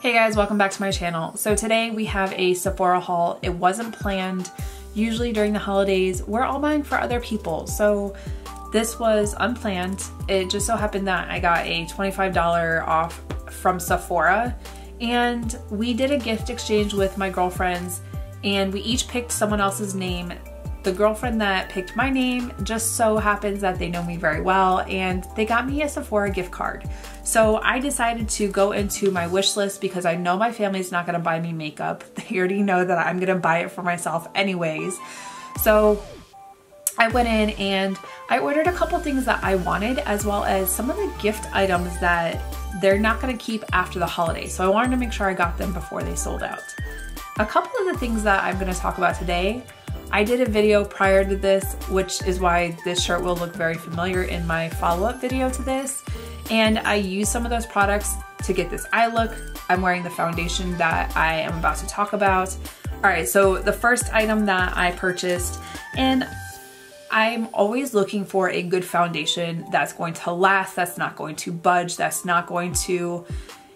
Hey guys, welcome back to my channel. So today we have a Sephora haul. It wasn't planned. Usually during the holidays, we're all buying for other people. So this was unplanned. It just so happened that I got a $25 off from Sephora, and we did a gift exchange with my girlfriends, and we each picked someone else's name. The girlfriend that picked my name just so happens that they know me very well, and they got me a Sephora gift card. So I decided to go into my wish list because I know my family's not gonna buy me makeup. They already know that I'm gonna buy it for myself anyways. So I went in and I ordered a couple things that I wanted, as well as some of the gift items that they're not gonna keep after the holidays. So I wanted to make sure I got them before they sold out. A couple of the things that I'm gonna talk about today, I did a video prior to this, which is why this shirt will look very familiar in my follow-up video to this. And I used some of those products to get this eye look. I'm wearing the foundation that I am about to talk about. All right, so the first item that I purchased, and I'm always looking for a good foundation that's going to last, that's not going to budge, that's not going to,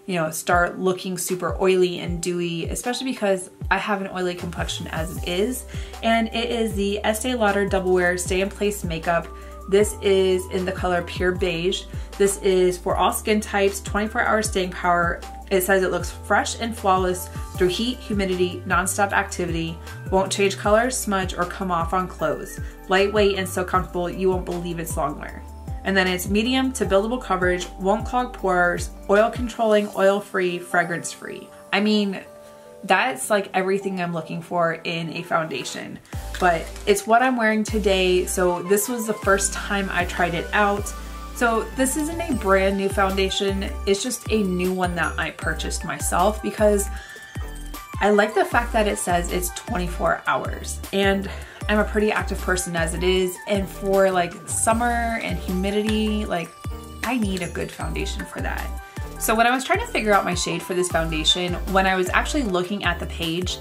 you know, start looking super oily and dewy, especially because I have an oily complexion as it is. And it is the Estee Lauder Double Wear Stay in Place Makeup. This is in the color Pure Beige. This is for all skin types, 24-hour staying power. It says it looks fresh and flawless through heat, humidity, non-stop activity, won't change color, smudge, or come off on clothes. Lightweight and so comfortable you won't believe it's long wear. And then it's medium to buildable coverage, won't clog pores, oil controlling, oil free, fragrance free. I mean, that's like everything I'm looking for in a foundation, but it's what I'm wearing today. So this was the first time I tried it out. So this isn't a brand new foundation. It's just a new one that I purchased myself because I like the fact that it says it's 24 hours. And I'm a pretty active person as it is, and for like summer and humidity, like I need a good foundation for that. So when I was trying to figure out my shade for this foundation, when I was actually looking at the page,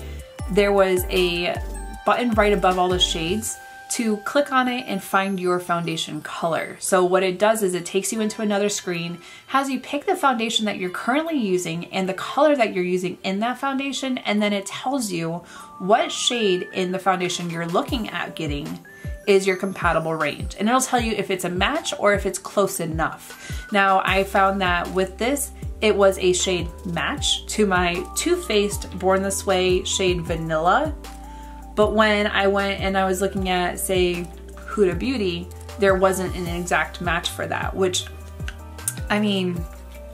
there was a button right above all the shades to click on it and find your foundation color. So what it does is it takes you into another screen, has you pick the foundation that you're currently using and the color that you're using in that foundation, and then it tells you what shade in the foundation you're looking at getting is your compatible range. And it'll tell you if it's a match or if it's close enough. Now, I found that with this, it was a shade match to my Too Faced Born This Way shade Vanilla. But when I went and I was looking at, say, Huda Beauty, there wasn't an exact match for that, which, I mean,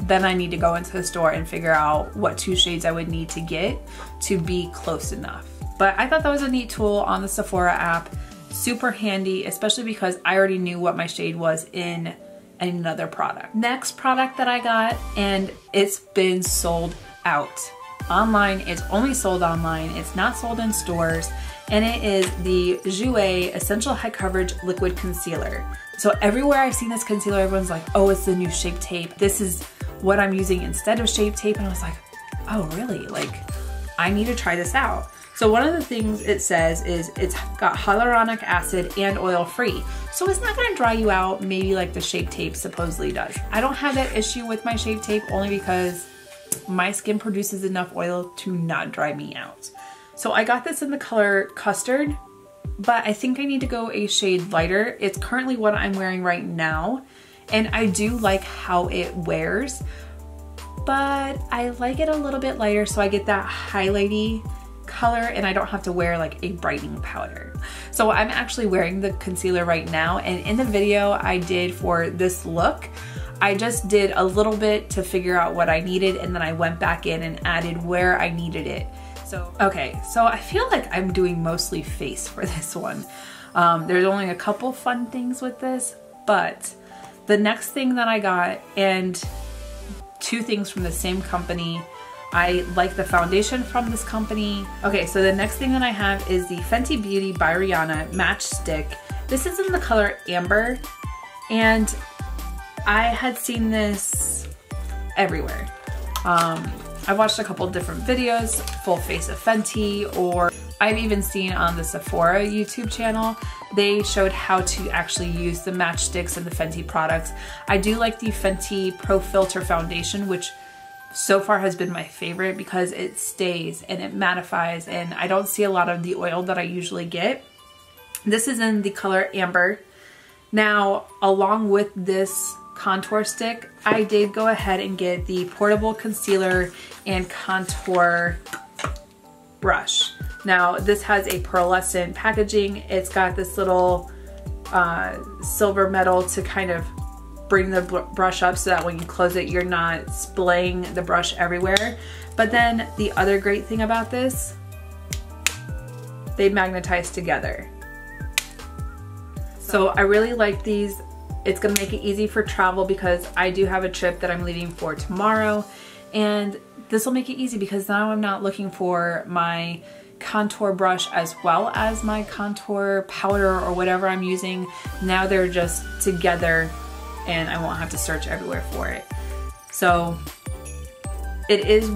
then I need to go into the store and figure out what two shades I would need to get to be close enough. But I thought that was a neat tool on the Sephora app. Super handy, especially because I already knew what my shade was in another product. Next product that I got, and it's been sold out. Online, it's only sold online. It's not sold in stores. And it is the Jouer Essential High Coverage Liquid Concealer. So everywhere I've seen this concealer, everyone's like, oh, it's the new Shape Tape. This is what I'm using instead of Shape Tape. And I was like, oh, really? Like, I need to try this out. So one of the things it says is it's got hyaluronic acid and oil free. So it's not gonna dry you out maybe like the Shape Tape supposedly does. I don't have that issue with my Shape Tape only because my skin produces enough oil to not dry me out. So I got this in the color Custard, but I think I need to go a shade lighter. It's currently what I'm wearing right now, and I do like how it wears, but I like it a little bit lighter so I get that highlighty color and I don't have to wear like a brightening powder. So I'm actually wearing the concealer right now, and in the video I did for this look, I just did a little bit to figure out what I needed, and then I went back in and added where I needed it. So, okay, so I feel like I'm doing mostly face for this one. There's only a couple fun things with this, but the next thing that I got, and two things from the same company. I like the foundation from this company. Okay, so the next thing that I have is the Fenty Beauty by Rihanna Match Stick. This is in the color Amber, and I had seen this everywhere. I watched a couple different videos, full face of Fenty or I've even seen on the Sephora YouTube channel, they showed how to actually use the matchsticks and the Fenty products. I do like the Fenty Pro Filter Foundation, which so far has been my favorite because it stays and it mattifies, and I don't see a lot of the oil that I usually get. This is in the color Amber. Now, along with this contour stick, I did go ahead and get the portable concealer and contour brush. Now, this has a pearlescent packaging. It's got this little silver metal to kind of bring the brush up so that when you close it, you're not splaying the brush everywhere. But then the other great thing about this, they magnetize together. So I really like these. It's gonna make it easy for travel because I do have a trip that I'm leaving for tomorrow, and this will make it easy because now I'm not looking for my contour brush as well as my contour powder or whatever I'm using. Now they're just together and I won't have to search everywhere for it. So it is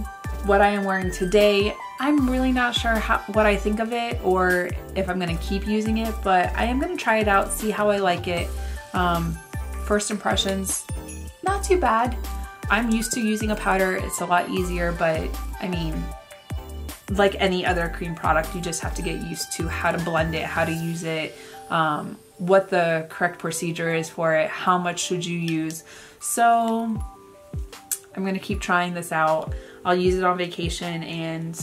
what I am wearing today. I'm really not sure what I think of it or if I'm gonna keep using it, but I am gonna try it out, see how I like it. First impressions, not too bad. I'm used to using a powder, it's a lot easier, but I mean, like any other cream product, you just have to get used to how to blend it, how to use it, what the correct procedure is for it, how much should you use. So I'm gonna keep trying this out. I'll use it on vacation and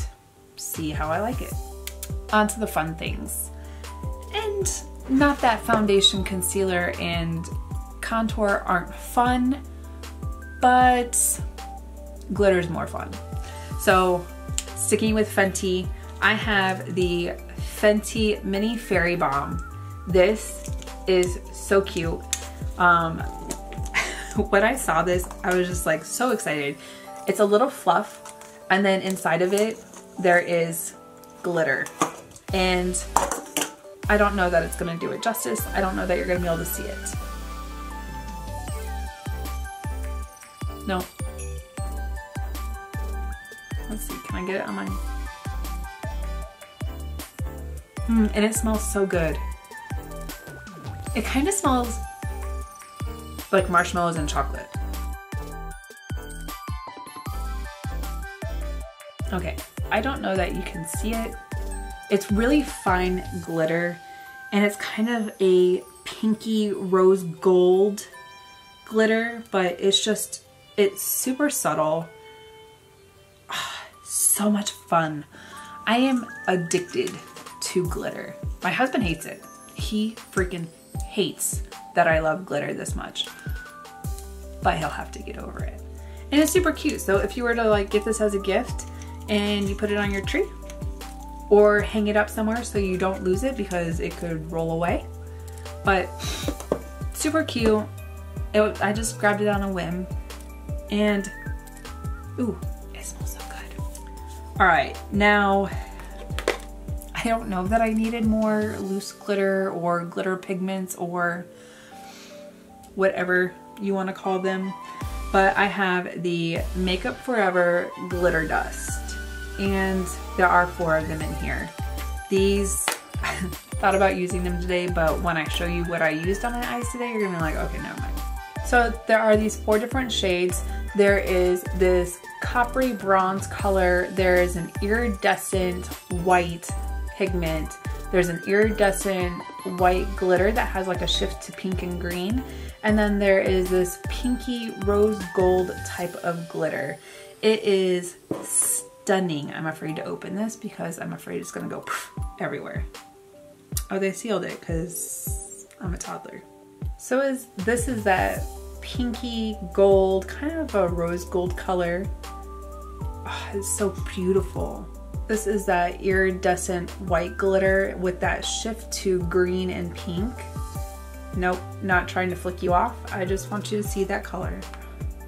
see how I like it. On to the fun things. And not that foundation, concealer, and contour aren't fun, but glitter's more fun. So sticking with Fenty, I have the Fenty Mini Fairy Balm. This is so cute. When I saw this, I was just like so excited. It's a little fluff, and then inside of it, there is glitter. And I don't know that it's gonna do it justice. I don't know that you're gonna be able to see it. No. Let's see, can I get it on mine? And it smells so good. It kind of smells like marshmallows and chocolate. Okay, I don't know that you can see it. It's really fine glitter, and it's kind of a pinky rose gold glitter, but it's super subtle. So much fun. I am addicted to glitter. My husband hates it. He freaking hates that I love glitter this much, but he'll have to get over it. And it's super cute. So if you were to like get this as a gift and you put it on your tree or hang it up somewhere so you don't lose it because it could roll away, but super cute. I just grabbed it on a whim, and ooh, it smells so good. All right, now I don't know that I needed more loose glitter or glitter pigments or whatever you want to call them, but I have the Makeup Forever Glitter Dust, and there are 4 of them in here. These, I thought about using them today, but when I show you what I used on my eyes today, you're gonna be like, okay, never mind. So there are these 4 different shades. There is this coppery bronze color, there is an iridescent white pigment, there's an iridescent white glitter that has like a shift to pink and green, and then there is this pinky rose gold type of glitter. It is stunning. I'm afraid to open this because I'm afraid it's gonna go everywhere. Oh, they sealed it because I'm a toddler. So this is that pinky gold, kind of a rose gold color. Oh, it's so beautiful. This is that iridescent white glitter with that shift to green and pink. Nope, not trying to flick you off. I just want you to see that color.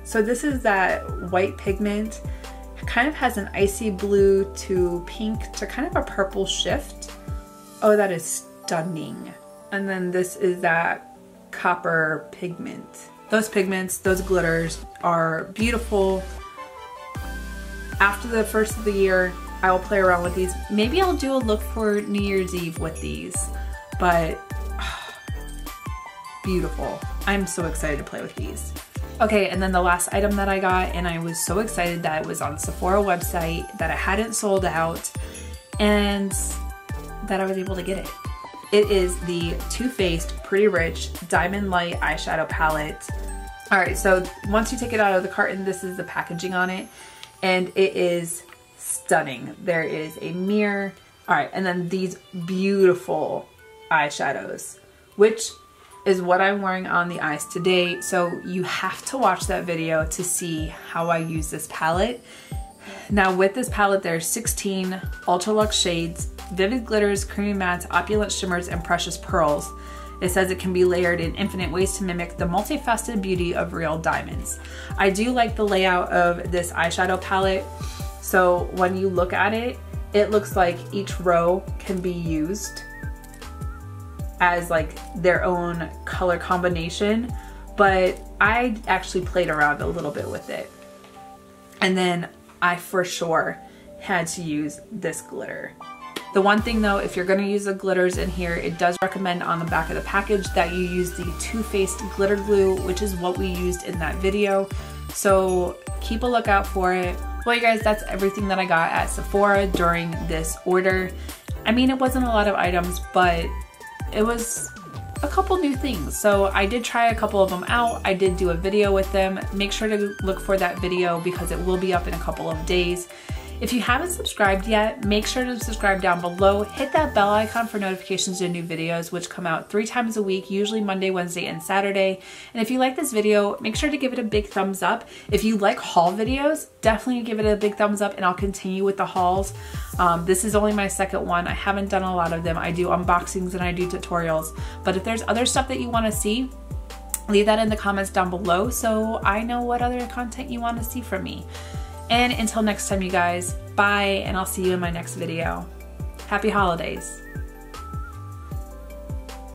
So this is that white pigment. It kind of has an icy blue to pink to kind of a purple shift. Oh, that is stunning. And then this is that copper pigment. Those pigments, those glitters are beautiful. After the first of the year, I will play around with these. Maybe I'll do a look for New Year's Eve with these, but beautiful. I'm so excited to play with these. Okay, and then the last item that I got, and I was so excited that it was on Sephora website, that it hadn't sold out, and that I was able to get it. It is the Too Faced Pretty Rich Diamond Light Eyeshadow Palette. All right, so once you take it out of the carton, this is the packaging on it, and it is stunning. There is a mirror. All right, and then these beautiful eyeshadows, which is what I'm wearing on the eyes today. So you have to watch that video to see how I use this palette. Now with this palette, there's 16 ultra luxe shades, vivid glitters, creamy mattes, opulent shimmers, and precious pearls. It says it can be layered in infinite ways to mimic the multifaceted beauty of real diamonds. I do like the layout of this eyeshadow palette. So when you look at it, it looks like each row can be used as like their own color combination, but I actually played around a little bit with it. And then I for sure had to use this glitter. The one thing though, if you're gonna use the glitters in here, it does recommend on the back of the package that you use the Too Faced glitter glue, which is what we used in that video. So keep a lookout for it. Well, you guys, that's everything that I got at Sephora during this order. I mean, it wasn't a lot of items, but it was a couple new things. So I did try a couple of them out. I did do a video with them. Make sure to look for that video because it will be up in a couple of days. If you haven't subscribed yet, make sure to subscribe down below. Hit that bell icon for notifications to new videos, which come out 3 times a week, usually Monday, Wednesday, and Saturday. And if you like this video, make sure to give it a big thumbs up. If you like haul videos, definitely give it a big thumbs up and I'll continue with the hauls. This is only my second one. I haven't done a lot of them. I do unboxings and I do tutorials. But if there's other stuff that you want to see, leave that in the comments down below so I know what other content you want to see from me. And until next time, you guys, bye, and I'll see you in my next video. Happy holidays.